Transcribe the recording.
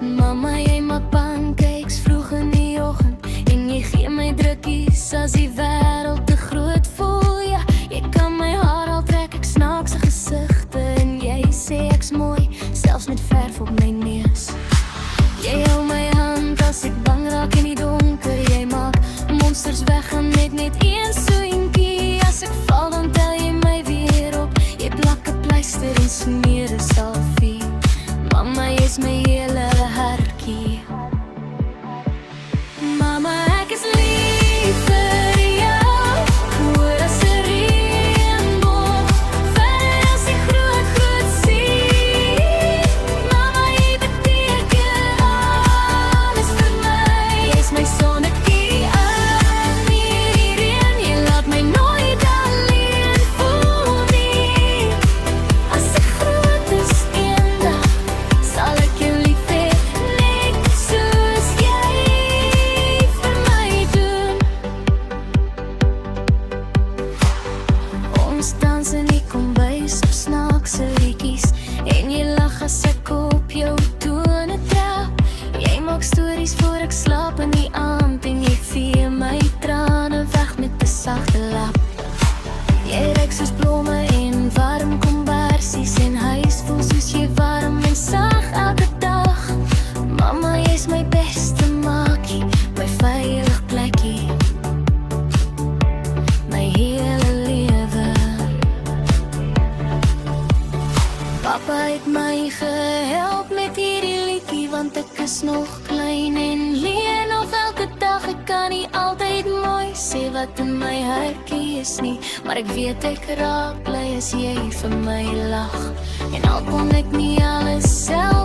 Mama, jy maak pancakes vroeg in die oggend en jy gee my drukkies as die wêreld te groot voel. Ja, jy kan my haar al trek, ek snaakse gesigte en jy sê ek's mooi, selfs met verf op my neus. Jy hou my hand as ek bang raak in die donker. Jy maak monsters weggaan met net een soentjie. As ek val dan tel jy my weer op. Jy plak 'n pleister en smeer 'n salfie. Mama, jy's my hele hartjie. Mama, ek is lief vir jou. Hoor as 'n reënboog, verder as die groot see. Mama, jy beteken alles vir my. Jy's my sonnetjie in hierdie reën. Jy laat my nooit alleen voel nie. As ek groot is eendag, sal ek jou lief hê, net soos jy vir my doen. Ons dans in die kombuis op snaakse liedjies en jy lag as ek op jou tone trap. Jy maak stories voor ek slaap in die aand en jy vee my trane weg met 'n sagte lap. Jy ruik soos blomme en warm kombersies en huis voel soos jy warm en sag elke dag. Mama, jy's my beste maakie, my veilig plekkie, my hele lewe. Papa het my gehelp met hierdie liedjie, want ek is nog klein en leen of elke dag. Ek kan nie altyd mooi sê wat in my hartjie is nie, maar ek weet ek raak bly as jy vir my lag. En al kon ek nie alles self